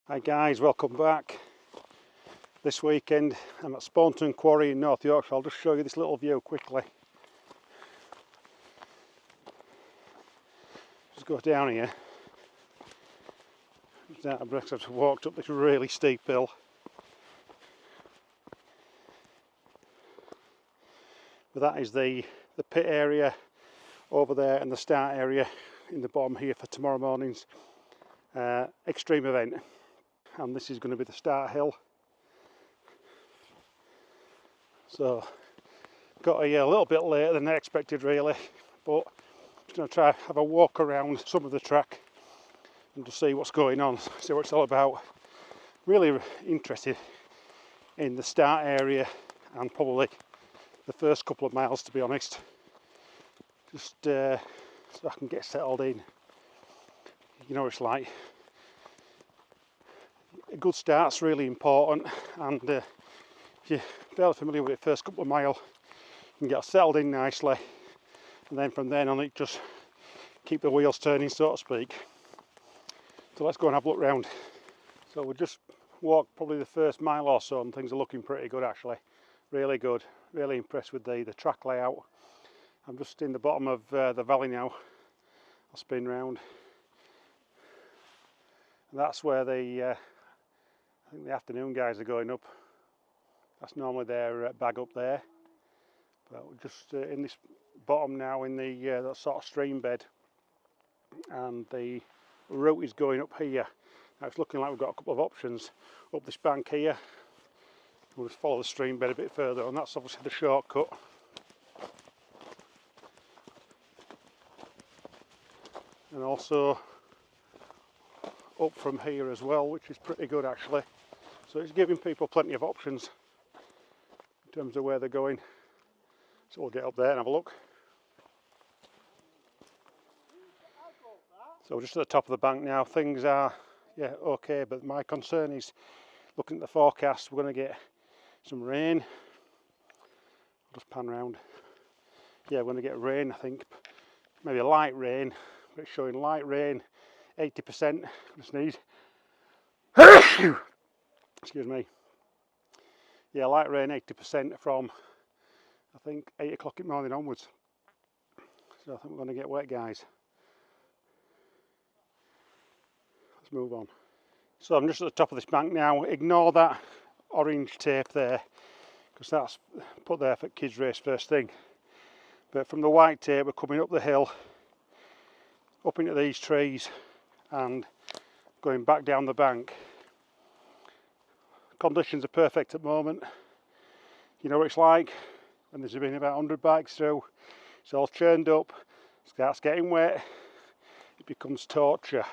Hi guys, welcome back. This weekend I'm at Spaunton Quarry in North Yorkshire. I'll just show you this little view quickly. Just go down here. I've walked up this really steep hill. But that is the pit area over there and the start area in the bottom here for tomorrow morning's extreme event. And this is going to be the start hill. So got here a little bit later than I expected really, but I'm just going to try have a walk around some of the track and just see what's going on, see what it's all about. Really interested in the start area and probably the first couple of miles, to be honest, just so I can get settled in. You know what it's like. A good start's really important, and if you're fairly familiar with the first couple of miles, you can get settled in nicely, and then from then on it just keep the wheels turning, so to speak. So let's go and have a look round. So we'll just walk probably the first mile or so and things are looking pretty good actually. Really good, really impressed with the track layout. I'm just in the bottom of the valley now. I'll spin round. And that's where I think the afternoon guys are going up. That's normally their bag up there. But we're just in this bottom now in the that sort of stream bed, and the route is going up here. Now it's looking like we've got a couple of options up this bank here. We'll just follow the stream bed a bit further, and that's obviously the shortcut. And also up from here as well, which is pretty good actually. So it's giving people plenty of options in terms of where they're going. So we'll get up there and have a look. So we're just at the top of the bank now. Things are okay, but my concern is looking at the forecast. We're going to get some rain. I'll just pan round. Yeah, we're going to get rain, I think. Maybe a light rain, but it's showing light rain, 80%. Just sneeze. Excuse me. Yeah, light rain 80% from I think 8 o'clock in the morning onwards. So I think we're going to get wet, guys. Let's move on. So I'm just at the top of this bank now. Ignore that orange tape there, because that's put there for kids race first thing. But from the white tape we're coming up the hill, up into these trees and going back down the bank. Conditions are perfect at the moment. You know what it's like when there's been about 100 bikes through. It's all churned up, it starts getting wet, it becomes torture.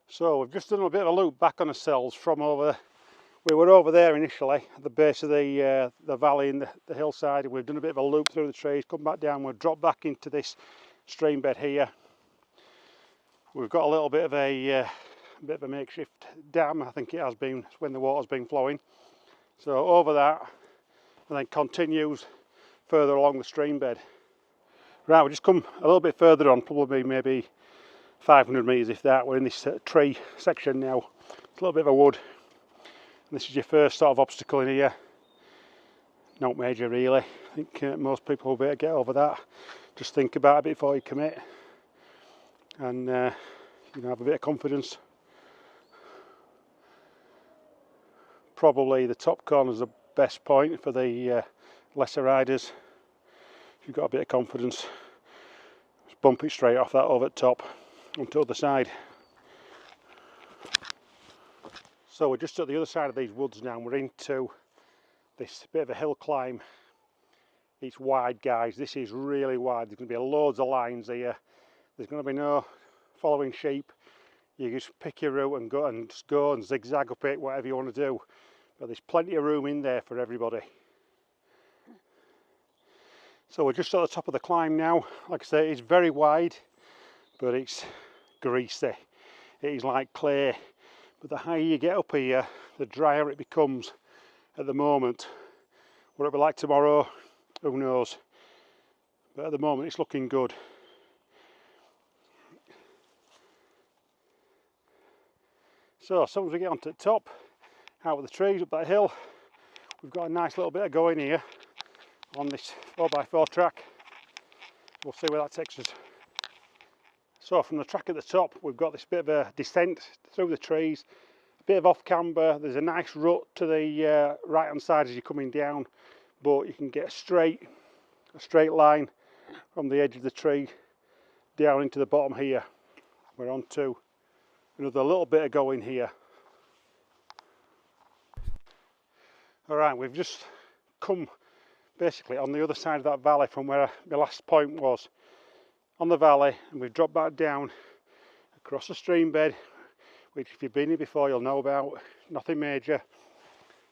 So we've just done a bit of a loop back on ourselves from over. We were over there initially at the base of the valley in the hillside, and we've done a bit of a loop through the trees, come back down, we've dropped back into this stream bed here. We've got a little bit of a makeshift dam, I think it has been when the water's been flowing. So over that, and then continues further along the stream bed. Right, we'll just come a little bit further on, probably maybe 500 metres if that. We're in this tree section now. It's a little bit of a wood. And this is your first sort of obstacle in here. Not major really. I think most people will be able to get over that. Just think about it before you commit. And you know, have a bit of confidence. Probably the top corner is the best point for the lesser riders. If you've got a bit of confidence, just bump it straight off that over the top onto the other side. So we're just at the other side of these woods now, and we're into this bit of a hill climb. It's wide, guys. This is really wide. There's going to be loads of lines here. There's going to be no following sheep. You just pick your route and go and zigzag up it, whatever you want to do. But there's plenty of room in there for everybody. So we're just at the top of the climb now. Like I say, it's very wide, but it's greasy. It is like clay. But the higher you get up here, the drier it becomes. At the moment, what it'll be like tomorrow, who knows. But at the moment it's looking good. So as soon as we get onto the top, out of the trees up that hill, we've got a nice little bit of going here on this 4x4 track. We'll see where that takes us. So from the track at the top, we've got this bit of a descent through the trees, a bit of off camber. There's a nice rut to the right hand side as you're coming down, but you can get a straight line from the edge of the tree down into the bottom here. We're on to another little bit of going here. Alright, we've just come basically on the other side of that valley from where the last point was. On the valley, and we've dropped back down across the stream bed, which if you've been here before you'll know about, nothing major.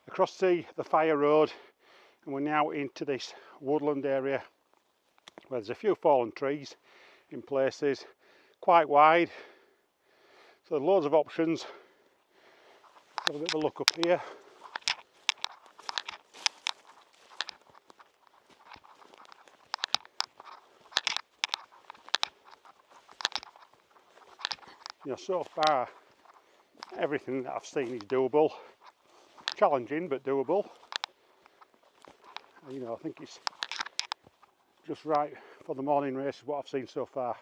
Across the fire road, and we're now into this woodland area where there's a few fallen trees in places, quite wide. So there's loads of options. Let's have a bit of a look up here. You know, so far everything that I've seen is doable. Challenging but doable. You know, I think it's just right for the morning race is what I've seen so far.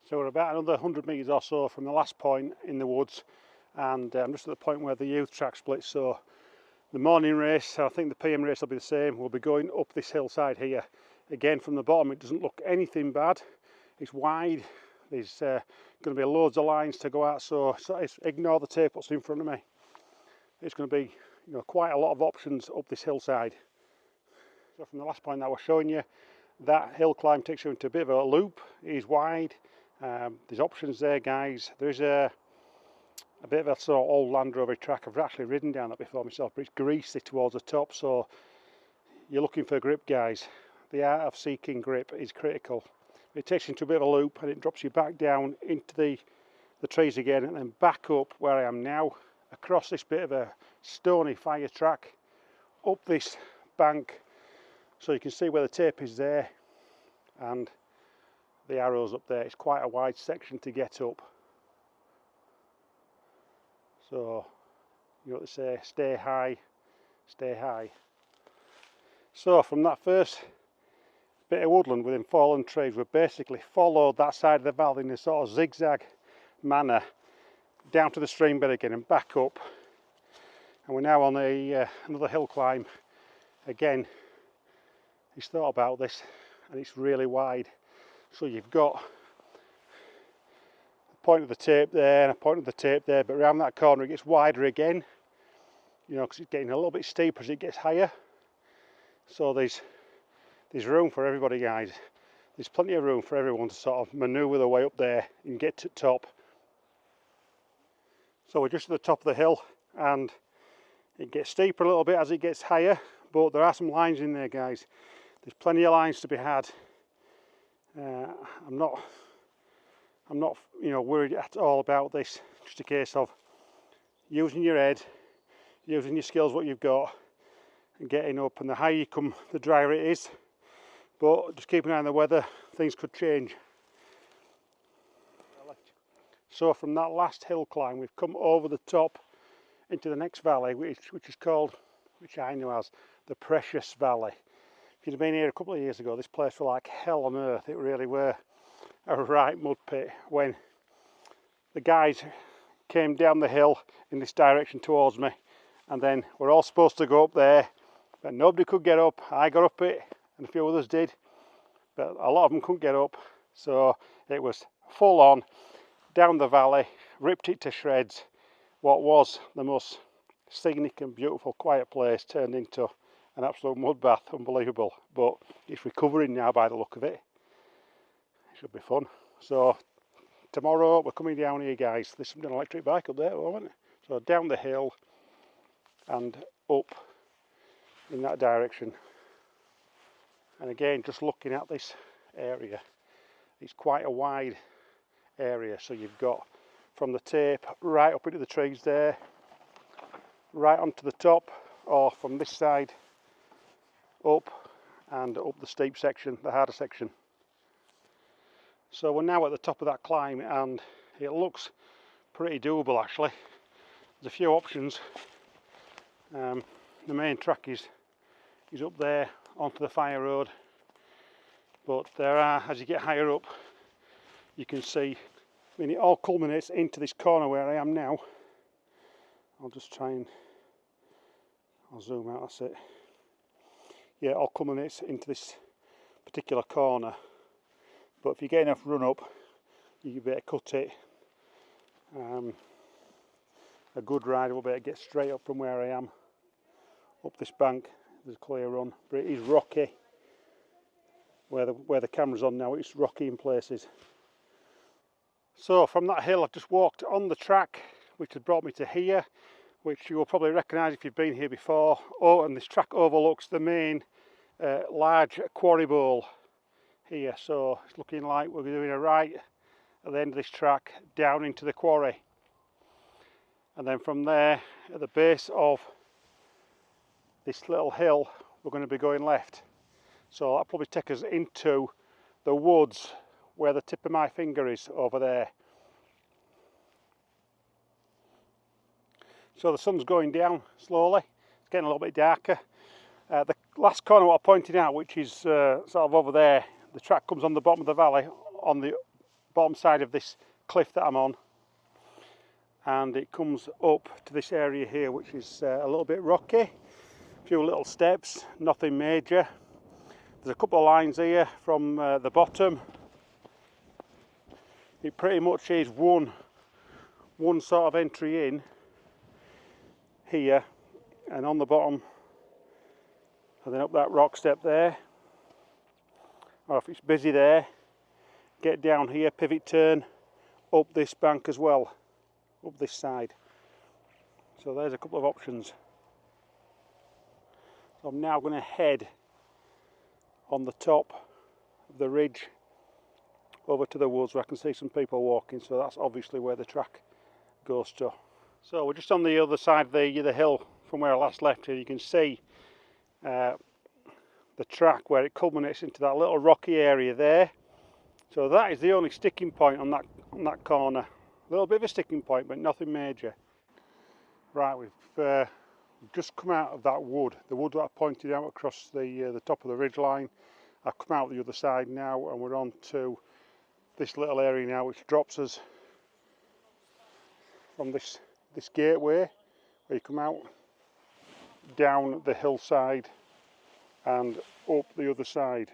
So we're about another 100 metres or so from the last point in the woods, and I'm just at the point where the youth track splits. So the morning race, I think the PM race will be the same. We'll be going up this hillside here. Again, from the bottom it doesn't look anything bad. It's wide. There's going to be loads of lines to go out, so ignore the tape what's in front of me. It's going to be, you know, quite a lot of options up this hillside. So from the last point that I was showing you, that hill climb takes you into a bit of a loop. It is wide. There's options there, guys. There's a bit of a sort of old Land Rover track. I've actually ridden down that before myself, but it's greasy towards the top, so you're looking for grip, guys. The art of seeking grip is critical. It takes you into a bit of a loop and it drops you back down into the trees again, and then back up where I am now, across this bit of a stony fire track, up this bank, so you can see where the tape is there and the arrows up there. It's quite a wide section to get up. So you know what they say, stay high, stay high. So from that first bit of woodland within fallen trees, we've basically followed that side of the valley in a sort of zigzag manner down to the stream bed again and back up, and we're now on another hill climb. Again, he's thought about this, and it's really wide, so you've got a point of the tape there and a point of the tape there, but around that corner it gets wider again, you know, because it's getting a little bit steeper as it gets higher. So there's room for everybody, guys. There's plenty of room for everyone to sort of manoeuvre their way up there and get to the top. So we're just at the top of the hill, and it gets steeper a little bit as it gets higher, but there are some lines in there, guys. There's plenty of lines to be had. I'm not you know, worried at all about this. Just a case of using your head, using your skills, what you've got, and getting up. And the higher you come, the drier it is. But just keep an eye on the weather, things could change. So from that last hill climb, we've come over the top into the next valley, which is called, which I know as the Precious Valley. If you'd have been here a couple of years ago, this place was like hell on earth. It really were a right mud pit when the guys came down the hill in this direction towards me, and then we're all supposed to go up there, but nobody could get up. I got up it, and a few others did, but a lot of them couldn't get up, so it was full on down the valley, ripped it to shreds. What was the most scenic and beautiful quiet place turned into an absolute mud bath. Unbelievable, but it's recovering now by the look of it. It should be fun. So tomorrow we're coming down here, guys. There's an electric bike up there at the moment, so down the hill and up in that direction. And again, just looking at this area, it's quite a wide area, so you've got from the tape right up into the trees there, right onto the top, or from this side up and up the steep section, the harder section. So we're now at the top of that climb, and it looks pretty doable actually. There's a few options. The main track is up there onto the fire road, but there are, as you get higher up, you can see, I mean, it all culminates into this corner where I am now. I'll just try and, I'll zoom out, that's it. Yeah, it all culminates into this particular corner, but if you get enough run up, you can better cut it. A good rider will be able to get straight up from where I am, up this bank. There's a clear run, but it is rocky. Where the camera's on now, it's rocky in places. So from that hill I've just walked on the track, which has brought me to here, which you will probably recognise if you've been here before. Oh, and this track overlooks the main large quarry bowl here, so it's looking like we're doing a right at the end of this track down into the quarry, and then from there at the base of this little hill we're going to be going left, so that'll probably take us into the woods where the tip of my finger is over there. So the sun's going down slowly, it's getting a little bit darker. The last corner what I pointed out, which is sort of over there, the track comes on the bottom of the valley, on the bottom side of this cliff that I'm on, and it comes up to this area here, which is a little bit rocky, a few little steps, nothing major. There's a couple of lines here from the bottom. It pretty much is one sort of entry in here, and on the bottom, and then up that rock step there, or if it's busy there, get down here, pivot turn, up this bank as well, up this side. So there's a couple of options. So I'm now going to head on the top of the ridge over to the woods where I can see some people walking, so that's obviously where the track goes to. So we're just on the other side of the hill from where I last left here. You can see the track where it culminates into that little rocky area there. So that is the only sticking point on that corner. A little bit of a sticking point, but nothing major. Right, we've just come out of that wood, the wood that I pointed out across the top of the ridge line. I've come out the other side now, and we're on to this little area now, which drops us from this gateway, where you come out down the hillside and up the other side,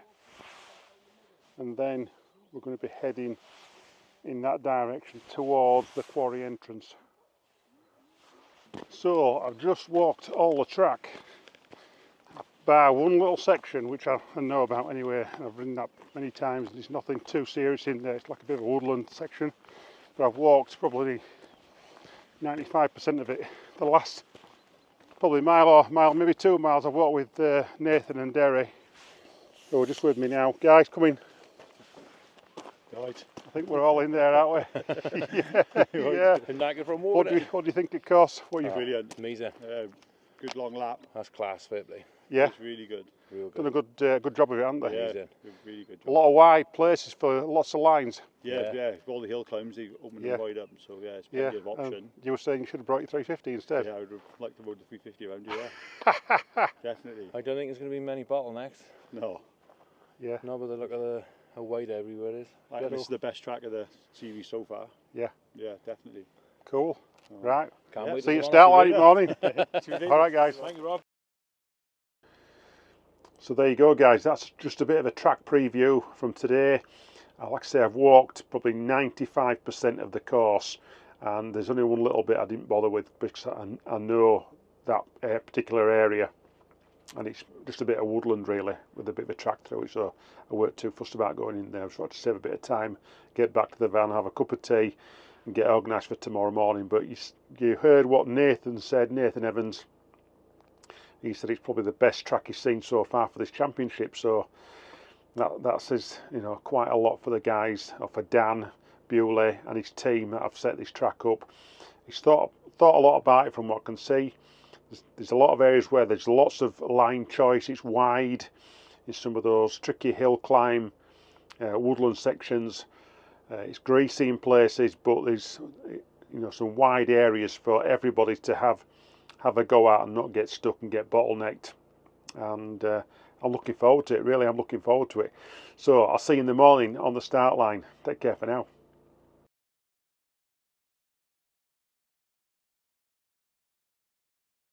and then we're going to be heading in that direction towards the quarry entrance. So I've just walked all the track bar one little section which I know about anyway. I've ridden that many times. There's nothing too serious in there, it's like a bit of a woodland section, but I've walked probably 95% of it. The last probably mile, maybe 2 miles I've walked with Nathan and Derry, who are just with me now. Guys, come in. Right. I think we're all in there, aren't we? Yeah. What do you think it costs? Brilliant. Amazing. Good long lap. That's class, fair play. Yeah. It's really good. Real good. Done a good job of it, haven't they? Yeah, really good job. A lot of wide places for lots of lines. Yeah. All the hill climbs, they open them wide up, so yeah, it's plenty of option. You were saying you should have brought your 350 instead. Yeah, I would have liked to ride the 350 around you, yeah. Definitely. I don't think there's going to be many bottlenecks. No. Yeah. Not with the look of how wide everywhere is. I think this is the best track of the series so far. Yeah. Yeah, definitely. Cool. Right. Can't wait. See you at Starlight in the morning. All right, guys. Thank you, Rob. So there you go, guys. That's just a bit of a track preview from today. Like I say, I've walked probably 95% of the course, and there's only one little bit I didn't bother with because I know that particular area, and it's just a bit of woodland really with a bit of a track through it, so I weren't too fussed about going in there. I just wanted to save a bit of time, get back to the van, have a cup of tea and get organised for tomorrow morning. But you heard what Nathan said, Nathan Evans. He said it's probably the best track he's seen so far for this championship, so that says, you know, quite a lot for the guys, or for Dan Bewley and his team that have set this track up. He's thought a lot about it from what I can see. There's a lot of areas where there's lots of line choice. It's wide in some of those tricky hill climb woodland sections. It's greasy in places, but you know, some wide areas for everybody to have a go at and not get stuck and get bottlenecked. And I'm looking forward to it. Really, I'm looking forward to it. So I'll see you in the morning on the start line. Take care for now.